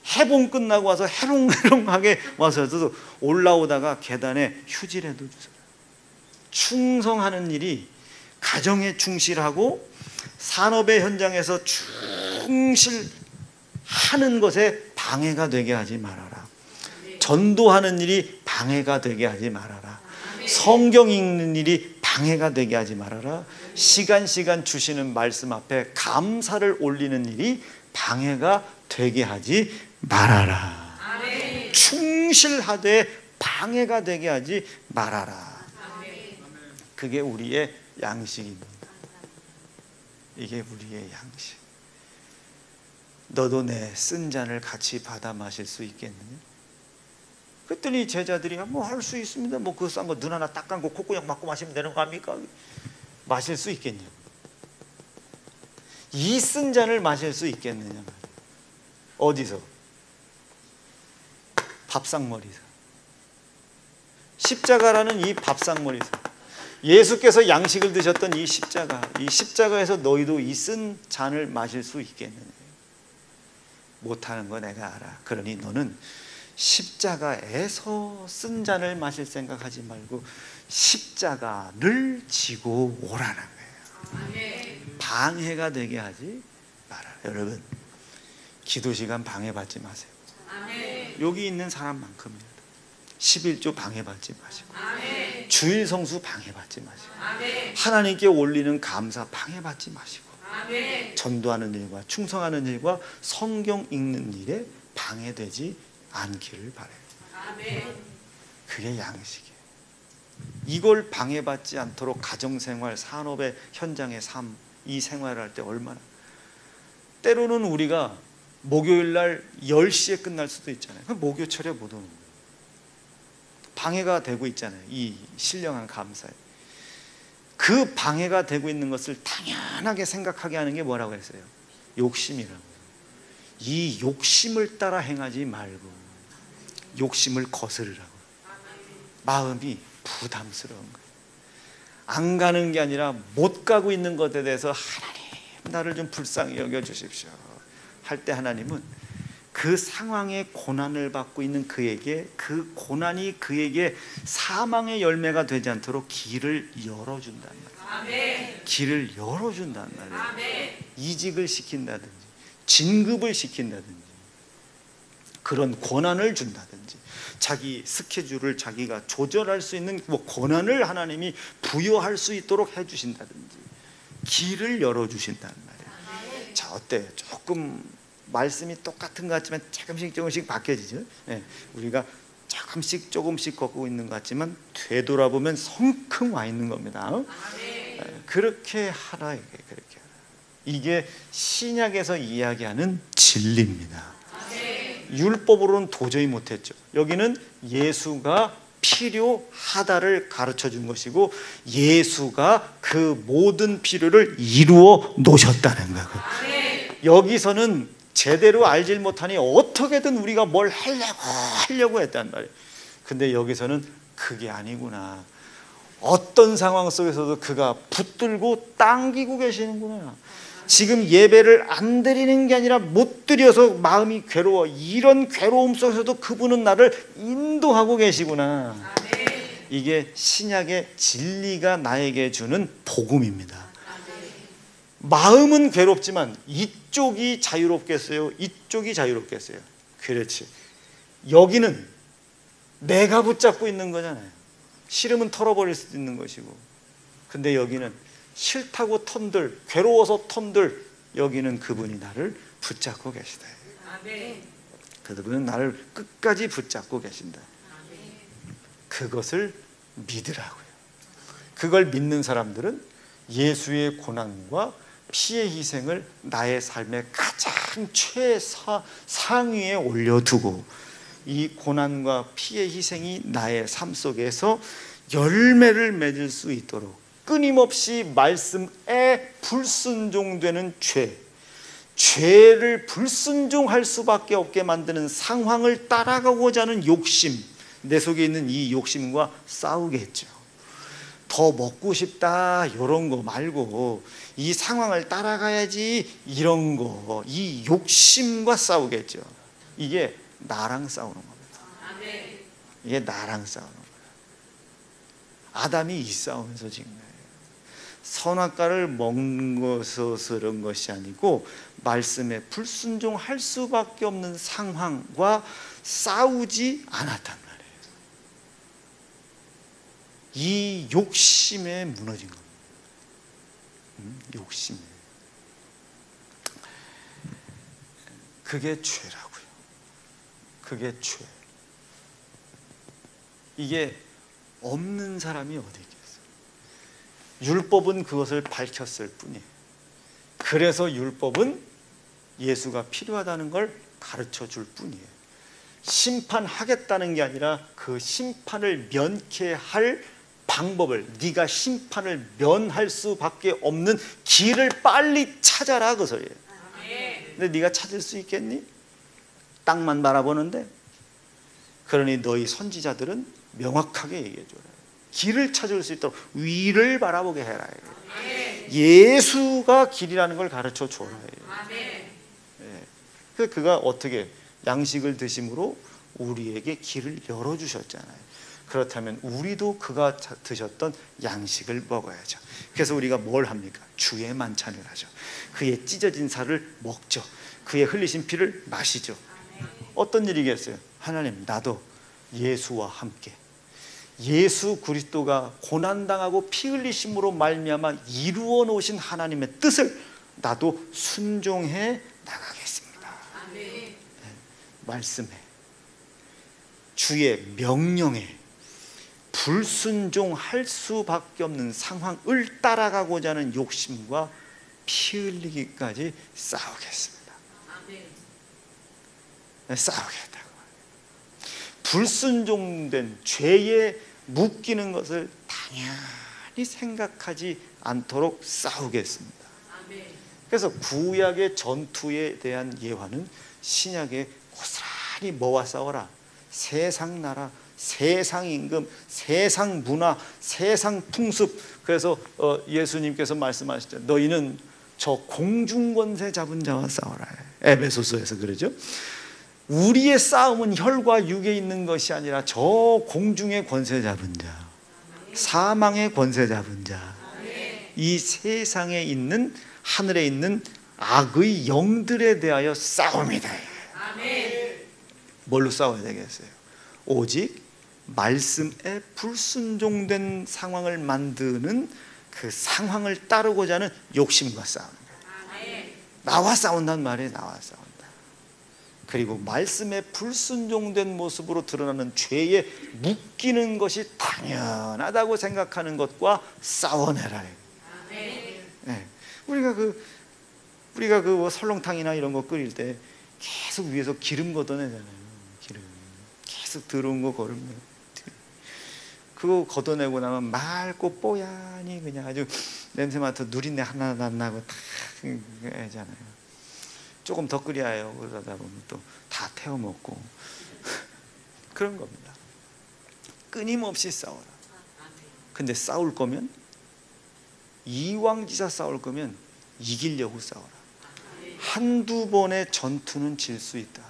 Speaker 1: 해봉 끝나고 와서 해롱해롱하게 와서도 올라오다가 계단에 휴지라도 주세요. 충성하는 일이 가정에 충실하고 산업의 현장에서 충실하는 것에 방해가 되게 하지 말아라. 전도하는 일이 방해가 되게 하지 말아라. 성경 읽는 일이 방해가 되게 하지 말아라. 시간 주시는 말씀 앞에 감사를 올리는 일이 방해가 되게 하지 말아라. 충실하되 방해가 되게 하지 말아라. 그게 우리의 양식입니다. 이게 우리의 양식. 너도 내 쓴 잔을 같이 받아 마실 수 있겠느냐? 그랬더니 제자들이 뭐 할 수 있습니다. 뭐 그 싼 거 눈 하나 딱 감고 콧구멍 맞고 마시면 되는 거 아닙니까? 마실 수 있겠냐? 이 쓴 잔을 마실 수 있겠느냐? 어디서? 밥상머리에서. 십자가라는 이 밥상머리에서. 예수께서 양식을 드셨던 이 십자가에서 너희도 이 쓴 잔을 마실 수 있겠느냐? 못하는 거 내가 알아. 그러니 너는 십자가에서 쓴 잔을 마실 생각하지 말고 십자가를 지고 오라는 거예요. 방해가 되게 하지 말아라. 여러분, 기도 시간 방해받지 마세요. 여기 있는 사람만큼이라도 11조 방해받지 마시고, 주일 성수 방해받지 마시고, 하나님께 올리는 감사 방해받지 마시고, 전도하는 일과 충성하는 일과 성경 읽는 일에 방해되지 않기를 바라요. 그게 양식이에요. 이걸 방해받지 않도록 가정생활, 산업의 현장의 삶, 이 생활을 할 때 얼마나, 때로는 우리가 목요일 날 10시에 끝날 수도 있잖아요. 목요철에 못 오는 거예요. 방해가 되고 있잖아요. 이 신령한 감사에. 그 방해가 되고 있는 것을 당연하게 생각하게 하는 게 뭐라고 했어요? 욕심이라고. 이 욕심을 따라 행하지 말고 욕심을 거스르라고. 마음이 부담스러운 거예요. 안 가는 게 아니라 못 가고 있는 것에 대해서 하나님, 나를 좀 불쌍히 여겨주십시오 할 때 하나님은 그 상황에 고난을 받고 있는 그에게, 그 고난이 그에게 사망의 열매가 되지 않도록 길을 열어준단 말이에요. 길을 열어준단 말이에요. 이직을 시킨다든지 진급을 시킨다든지 그런 권한을 준다든지 자기 스케줄을 자기가 조절할 수 있는 권한을 하나님이 부여할 수 있도록 해주신다든지 길을 열어주신단 말이에요. 자, 어때요? 조금 말씀이 똑같은 것 같지만 조금씩 바뀌어지죠. 네, 우리가 조금씩 걷고 있는 것 같지만 되돌아보면 성큼 와 있는 겁니다. 그렇게 하라. 그렇게 하라. 이게 신약에서 이야기하는 진리입니다. 율법으로는 도저히 못했죠. 여기는 예수가 필요하다를 가르쳐 준 것이고 예수가 그 모든 필요를 이루어 놓으셨다는 거예요. 여기서는 제대로 알질 못하니 어떻게든 우리가 뭘 하려고 했단 말이에요. 근데 여기서는 그게 아니구나. 어떤 상황 속에서도 그가 붙들고 당기고 계시는구나. 지금 예배를 안 드리는 게 아니라 못 드려서 마음이 괴로워. 이런 괴로움 속에서도 그분은 나를 인도하고 계시구나. 이게 신약의 진리가 나에게 주는 복음입니다. 마음은 괴롭지만 이쪽이 자유롭겠어요? 이쪽이 자유롭겠어요? 그렇지. 여기는 내가 붙잡고 있는 거잖아요. 싫으면 털어버릴 수도 있는 것이고. 근데 여기는 싫다고 턴들, 괴로워서 턴들, 여기는 그분이 나를 붙잡고 계시다. 그분은 나를 끝까지 붙잡고 계신다. 그것을 믿으라고요. 그걸 믿는 사람들은 예수의 고난과 피의 희생을 나의 삶의 가장 최상위에 올려두고 이 고난과 피의 희생이 나의 삶 속에서 열매를 맺을 수 있도록 끊임없이 말씀에 불순종되는 죄를 불순종할 수밖에 없게 만드는 상황을 따라가고자 하는 욕심, 내 속에 있는 이 욕심과 싸우겠죠. 더 먹고 싶다 이런 거 말고 이 상황을 따라가야지 이런 거, 이 욕심과 싸우겠죠. 이게 나랑 싸우는 겁니다. 이게 나랑 싸우는 거예요. 아담이 이 싸움에서 진 거예요. 선악과를 먹는 것에서 그런 것이 아니고 말씀에 불순종할 수밖에 없는 상황과 싸우지 않았단 말이에요. 이 욕심에 무너진 겁니다. 욕심에. 그게 죄라고요. 그게 죄. 이게 없는 사람이 어디 있겠어요? 율법은 그것을 밝혔을 뿐이에요. 그래서 율법은 예수가 필요하다는 걸 가르쳐 줄 뿐이에요. 심판하겠다는 게 아니라 그 심판을 면케할 방법을, 네가 심판을 면할 수밖에 없는 길을 빨리 찾아라, 그 소리예요. 근데 네가 찾을 수 있겠니? 땅만 바라보는데. 그러니 너희 선지자들은 명확하게 얘기해 줘라. 길을 찾을 수 있도록 위를 바라보게 해라. 예수가 길이라는 걸 가르쳐 줘라. 그가 어떻게 양식을 드심으로 우리에게 길을 열어주셨잖아요. 그렇다면 우리도 그가 드셨던 양식을 먹어야죠. 그래서 우리가 뭘 합니까? 주의 만찬을 하죠. 그의 찢어진 살을 먹죠. 그의 흘리신 피를 마시죠. 어떤 일이겠어요? 하나님, 나도 예수와 함께 예수 그리스도가 고난당하고 피 흘리심으로 말미암아 이루어 놓으신 하나님의 뜻을 나도 순종해 나가겠습니다. 네. 말씀에, 주의 명령에 불순종할 수밖에 없는 상황을 따라가고자 하는 욕심과 피 흘리기까지 싸우겠습니다. 네, 싸우겠다고. 불순종된 죄에 묶이는 것을 당연히 생각하지 않도록 싸우겠습니다. 그래서 구약의 전투에 대한 예화는 신약에 고스란히 뭐와 싸워라? 세상 나라, 세상 임금, 세상 문화, 세상 풍습. 그래서 예수님께서 말씀하시죠. 너희는 저 공중권세 잡은 자와 싸워라. 에베소서에서 그러죠. 우리의 싸움은 혈과 육에 있는 것이 아니라 저 공중의 권세 잡은 자, 사망의 권세 잡은 자, 이 세상에 있는, 하늘에 있는 악의 영들에 대하여 싸움이다. 뭘로 싸워야 되겠어요? 오직 말씀에 불순종된 상황을 만드는 그 상황을 따르고자 하는 욕심과 싸우는 거예요. 나와 싸운단 말이에요. 나와 싸운다. 그리고 말씀에 불순종된 모습으로 드러나는 죄에 묶이는 것이 당연하다고 생각하는 것과 싸워내라. 네. 우리가 그 설렁탕이나 이런 거 끓일 때 계속 위에서 기름 걷어내잖아요. 기름 계속 들어온 거 걸으면 그거 걷어내고 나면 맑고 뽀얀이 그냥 아주 냄새 맡아 누린내 하나도 안 나고 다 하잖아요. 조금 더 끓여야 해요. 그러다 보면 또 다 태워 먹고 그런 겁니다. 끊임없이 싸워라. 근데 싸울 거면, 이왕지사 싸울 거면 이기려고 싸워라. 한두 번의 전투는 질 수 있다.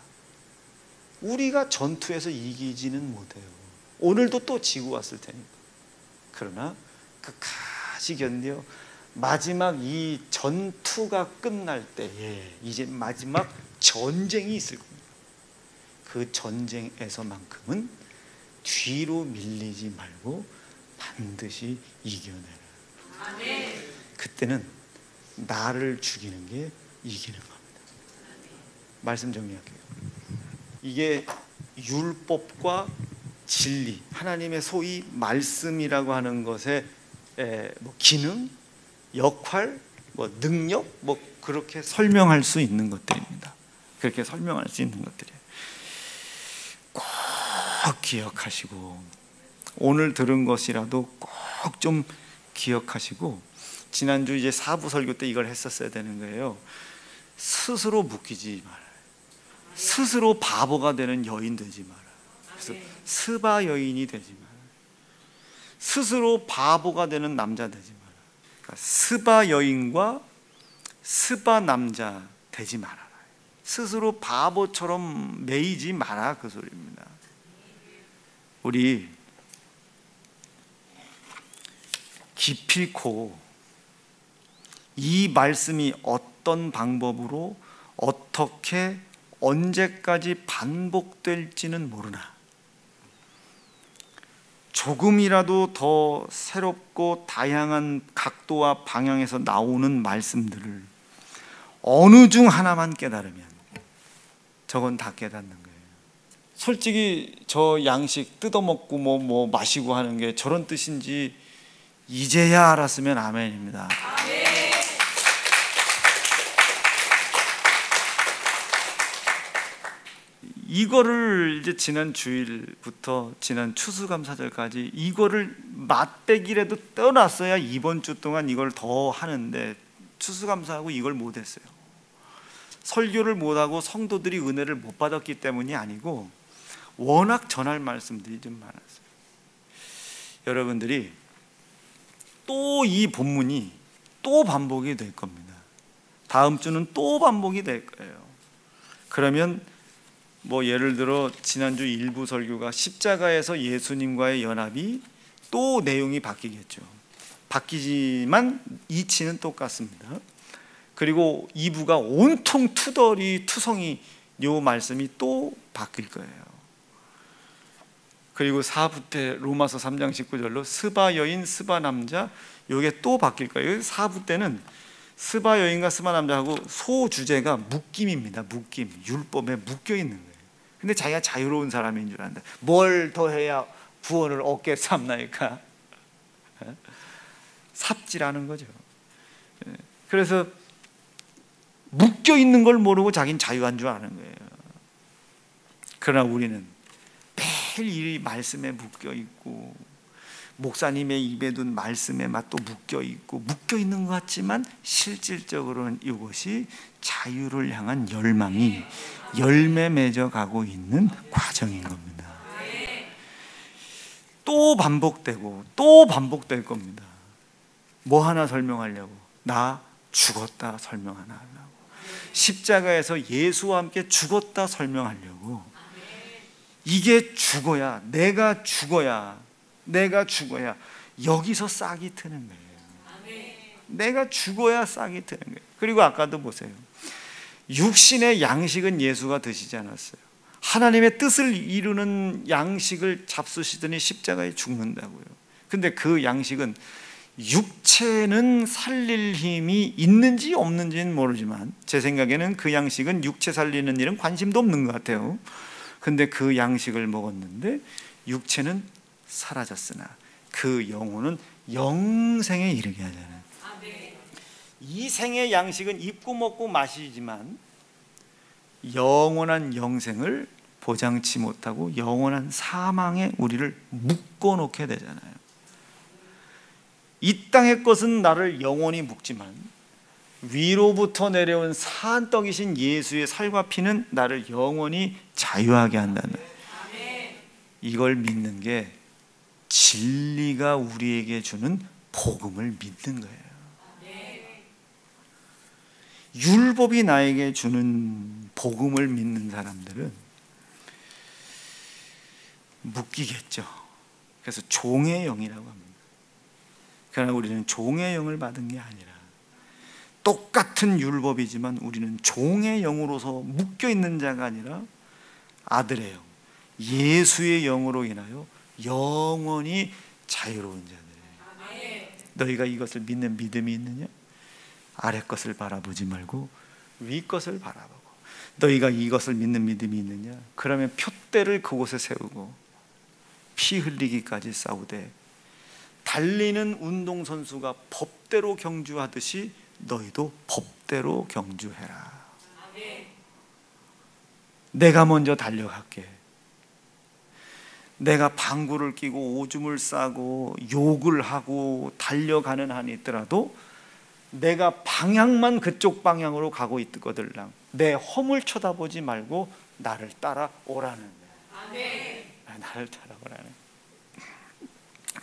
Speaker 1: 우리가 전투에서 이기지는 못해요. 오늘도 또 지고 왔을 테니까. 그러나 끝까지 견뎌 마지막 이 전투가 끝날 때에 이제 마지막 전쟁이 있을 겁니다. 그 전쟁에서만큼은 뒤로 밀리지 말고 반드시 이겨내라. 그때는 나를 죽이는 게 이기는 겁니다. 말씀 정리할게요. 이게 율법과 진리, 하나님의 소위 말씀이라고 하는 것의 기능, 역할, 능력, 그렇게 설명할 수 있는 것들입니다. 그렇게 설명할 수 있는 것들이에요. 꼭 기억하시고, 오늘 들은 것이라도 꼭 좀 기억하시고, 지난주 이제 4부 설교 때 이걸 했었어야 되는 거예요. 스스로 묶이지 마라. 스스로 바보가 되는 여인 되지 마라. 그래서 스바 여인이 되지 마라. 스스로 바보가 되는 남자 되지 마라. 그러니까 스바 여인과 스바 남자 되지 말아라. 스스로 바보처럼 매이지 마라, 그 소리입니다. 우리 기필코 이 말씀이 어떤 방법으로 어떻게 언제까지 반복될지는 모르나 조금이라도 더 새롭고 다양한 각도와 방향에서 나오는 말씀들을 어느 중 하나만 깨달으면 저건 다 깨닫는 거예요. 솔직히 저 양식 뜯어먹고 뭐 마시고 하는 게 저런 뜻인지 이제야 알았으면 아멘입니다. 이거를 이제 지난 주일부터 지난 추수감사절까지 이거를 맛배기라도 떠났어야 이번 주 동안 이걸 더 하는데 추수감사하고 이걸 못했어요. 설교를 못하고 성도들이 은혜를 못 받았기 때문이 아니고 워낙 전할 말씀들이 좀 많았어요. 여러분들이 또 이 본문이 또 반복이 될 겁니다. 다음 주는 또 반복이 될 거예요. 그러면 뭐 예를 들어 지난주 일부 설교가 십자가에서 예수님과의 연합이 또 내용이 바뀌겠죠. 바뀌지만 이치는 똑같습니다. 그리고 2부가 온통 투덜이 투성이 요 말씀이 또 바뀔 거예요. 그리고 4부 때 로마서 3장 19절로 스바 여인 스바 남자 요게 또 바뀔 거예요. 4부 때는 스바 여인과 스바 남자하고 소주제가 묶임입니다. 묶임, 율법에 묶여 있는 거예요. 근데 자기가 자유로운 사람인 줄 안다. 뭘 더 해야 구원을 얻겠삼나이까? 삽질하는 거죠. 그래서 묶여 있는 걸 모르고 자기는 자유한 줄 아는 거예요. 그러나 우리는 매일 이 말씀에 묶여 있고 목사님의 입에 둔 말씀에 또 묶여 있고 묶여 있는 것 같지만 실질적으로는 이것이 자유를 향한 열망이 열매 맺어 가고 있는 과정인 겁니다. 또 반복되고 또 반복될 겁니다. 뭐 하나 설명하려고? 나 죽었다 설명 하나 하려고. 십자가에서 예수와 함께 죽었다 설명하려고. 이게 죽어야, 내가 죽어야 여기서 싹이 트는 거예요. 내가 죽어야 싹이 트는 거예요. 그리고 아까도 보세요. 육신의 양식은 예수가 드시지 않았어요. 하나님의 뜻을 이루는 양식을 잡수시더니 십자가에 죽는다고요. 근데 그 양식은 육체는 살릴 힘이 있는지 없는지는 모르지만 제 생각에는 그 양식은 육체 살리는 일은 관심도 없는 것 같아요. 근데 그 양식을 먹었는데 육체는 사라졌으나 그 영혼은 영생에 이르게 하잖아요. 이 생의 양식은 입고 먹고 마시지만 영원한 영생을 보장치 못하고 영원한 사망에 우리를 묶어놓게 되잖아요. 이 땅의 것은 나를 영원히 묶지만 위로부터 내려온 산 떡이신 예수의 살과 피는 나를 영원히 자유하게 한다는, 이걸 믿는 게 진리가 우리에게 주는 복음을 믿는 거예요. 율법이 나에게 주는 복음을 믿는 사람들은 묶이겠죠. 그래서 종의 영이라고 합니다. 그러나 우리는 종의 영을 받은 게 아니라 똑같은 율법이지만 우리는 종의 영으로서 묶여있는 자가 아니라 아들의 영, 예수의 영으로 인하여 영원히 자유로운 자들이에요. 너희가 이것을 믿는 믿음이 있느냐? 아래 것을 바라보지 말고 위 것을 바라보고. 너희가 이것을 믿는 믿음이 있느냐? 그러면 표대를 그곳에 세우고 피 흘리기까지 싸우되 달리는 운동선수가 법대로 경주하듯이 너희도 법대로 경주해라. 내가 먼저 달려갈게. 내가 방구를 끼고 오줌을 싸고 욕을 하고 달려가는 한이 있더라도 내가 방향만 그쪽 방향으로 가고 있거들랑 내 허물 쳐다보지 말고 나를 따라오라는 거예요. 나를 따라오라는.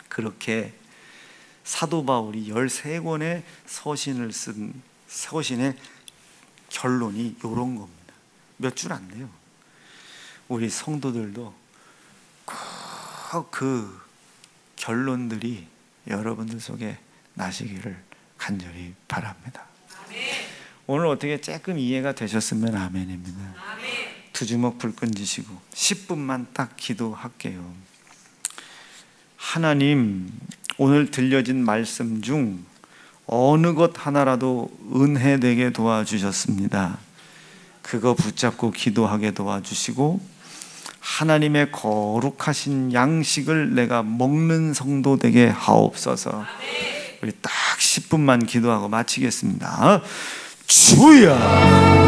Speaker 1: 그렇게 사도 바울이 13권의 서신을 쓴 서신의 결론이 이런 겁니다. 몇 줄 안 돼요. 우리 성도들도 꼭 그 결론들이 여러분들 속에 나시기를 간절히 바랍니다. 오늘 어떻게 조금 이해가 되셨으면 아멘입니다. 두 주먹 불끈 쥐시고 10분만 딱 기도할게요. 하나님, 오늘 들려진 말씀 중 어느 것 하나라도 은혜되게 도와주셨습니다. 그거 붙잡고 기도하게 도와주시고 하나님의 거룩하신 양식을 내가 먹는 성도 되게 하옵소서. 우리 딱 10분만 기도하고 마치겠습니다. 주여!